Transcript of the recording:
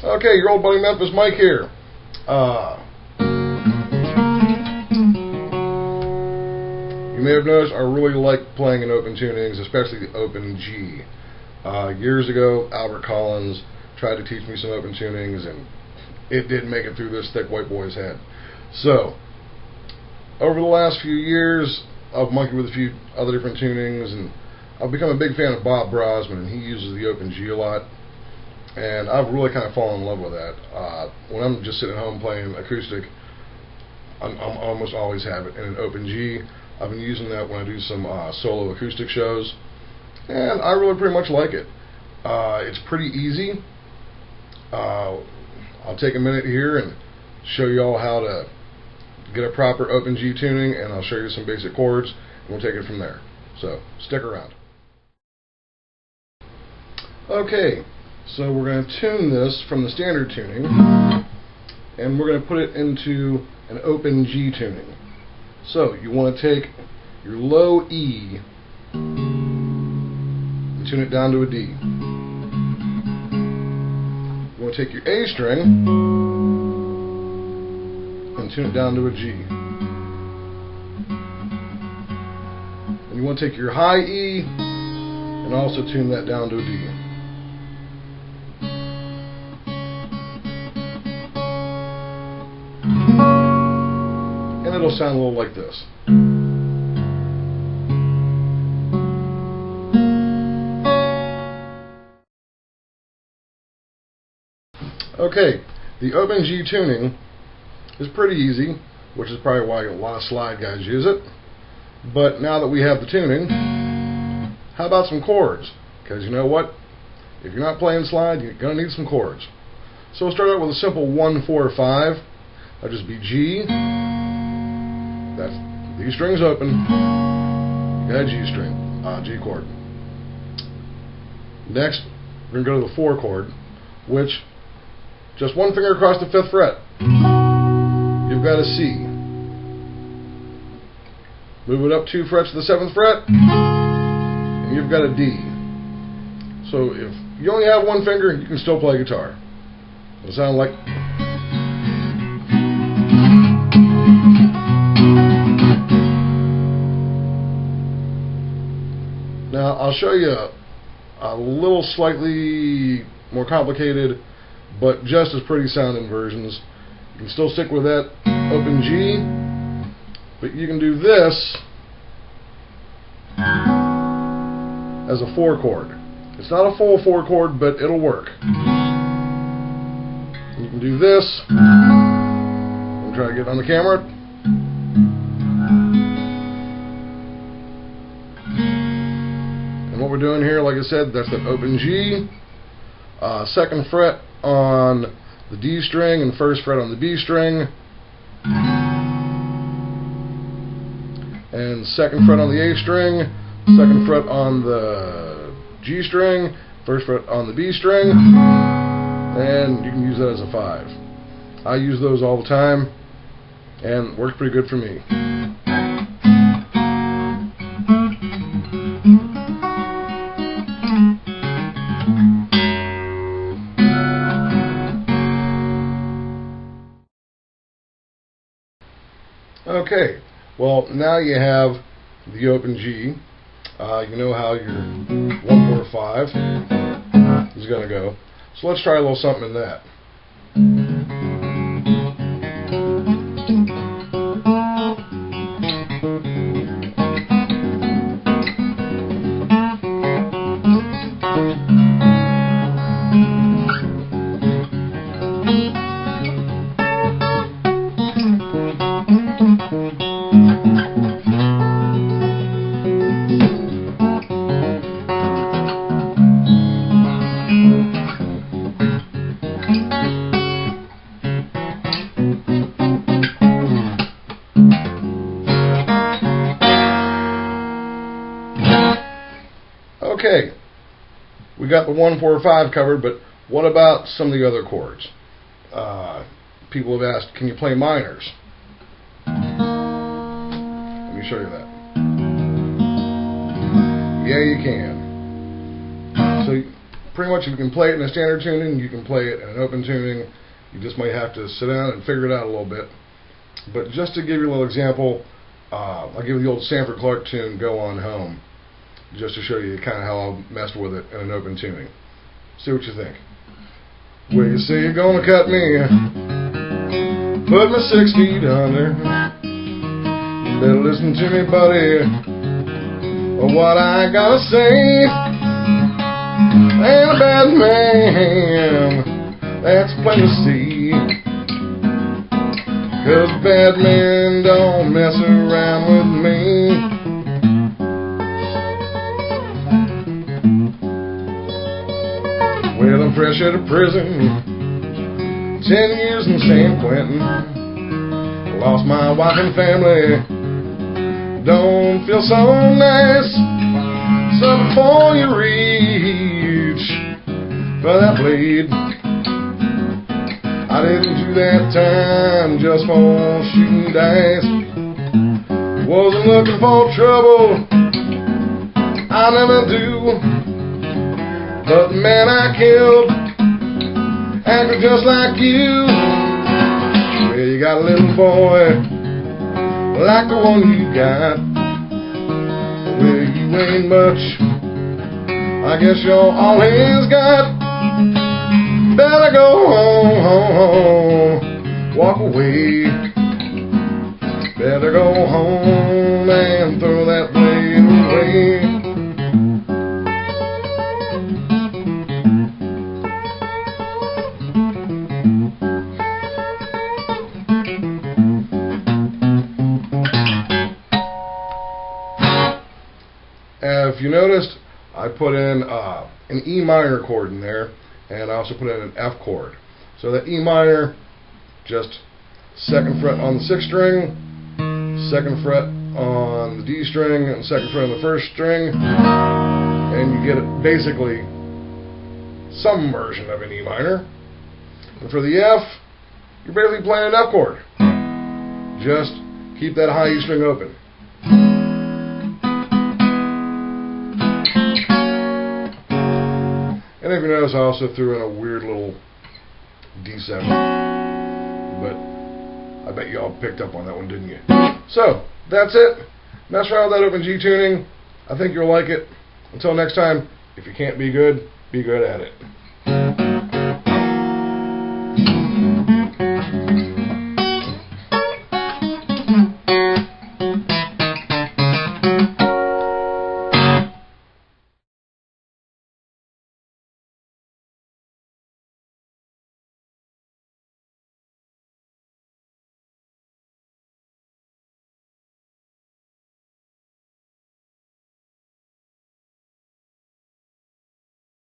Okay, your old buddy Memphis Mike here. You may have noticed I really like playing in open tunings, especially the open G. Years ago, Albert Collins tried to teach me some open tunings, and it didn't make it through this thick white boy's head. So, over the last few years, I've monkeyed with a few other different tunings, and I've become a big fan of Bob Brozman, and he uses the open G a lot. And I've really kind of fallen in love with that. When I'm just sitting at home playing acoustic, I'm almost always have it in an open G. I've been using that when I do some solo acoustic shows, and I really pretty much like it. It's pretty easy. I'll take a minute here and show you all how to get a proper open G tuning, and I'll show you some basic chords, and we'll take it from there. So stick around. Okay. So we're going to tune this from the standard tuning, and we're going to put it into an open G tuning. So you want to take your low E and tune it down to a D. You want to take your A string and tune it down to a G. And you want to take your high E and also tune that down to a D. And it'll sound a little like this. Okay, the open G tuning is pretty easy, which is probably why a lot of slide guys use it. But now that we have the tuning, how about some chords? Because you know what? If you're not playing slide, you're going to need some chords. So we'll start out with a simple 1-4-5. That'll just be G. That's these strings open. You got a G string, G chord. Next, we're going to go to the 4 chord, which just one finger across the 5th fret. You've got a C. Move it up 2 frets to the 7th fret, and you've got a D. So if you only have one finger, you can still play guitar. It'll sound like. Now I'll show you a little slightly more complicated but just as pretty sounding versions. You can still stick with that open G, but you can do this as a 4 chord. It's not a full 4 chord, but it'll work. You can do this. I'm trying to get it on the camera. What we're doing here, like I said, that's that open G, 2nd fret on the D string and 1st fret on the B string, and 2nd fret on the A string, 2nd fret on the G string, 1st fret on the B string, and you can use that as a 5. I use those all the time, and it works pretty good for me. Okay, well now you have the open G. You know how your 1-4-5 is going to go. So let's try a little something in that. Okay, we got the 1-4-5 covered, but what about some of the other chords? People have asked, can you play minors? Let me show you that. Yeah, you can. So pretty much you can play it in a standard tuning, you can play it in an open tuning. You just might have to sit down and figure it out a little bit. But just to give you a little example, I'll give you the old Sanford Clark tune, Go On Home, just to show you kind of how I messed with it in an open tuning. See what you think. Well, you say you're gonna cut me, put me 6 feet under. You better listen to me, buddy, or what I gotta say. Ain't a bad man, that's plain to see, 'cause bad men don't mess around with me. Well, I'm fresh out of prison, 10 years in San Quentin. Lost my wife and family, don't feel so nice. So before you reach for that blade, I didn't do that time just for shooting dice. Wasn't looking for trouble, I never do. But the man I killed acted just like you. Well, you got a little boy like the one you got. Well, you ain't much, I guess you're all he's got. Better go home, walk away. Better go home and throw that blade away. If you noticed, I put in an E minor chord in there, and I also put in an F chord. So that E minor, just 2nd fret on the 6th string, 2nd fret on the D string, and 2nd fret on the 1st string, and you get basically some version of an E minor. And for the F, you're basically playing an F chord. Just keep that high E string open. And if you notice, I also threw in a weird little D7, but I bet you all picked up on that one, didn't you? So, that's it. Mess around with that open G tuning. I think you'll like it. Until next time, if you can't be good at it.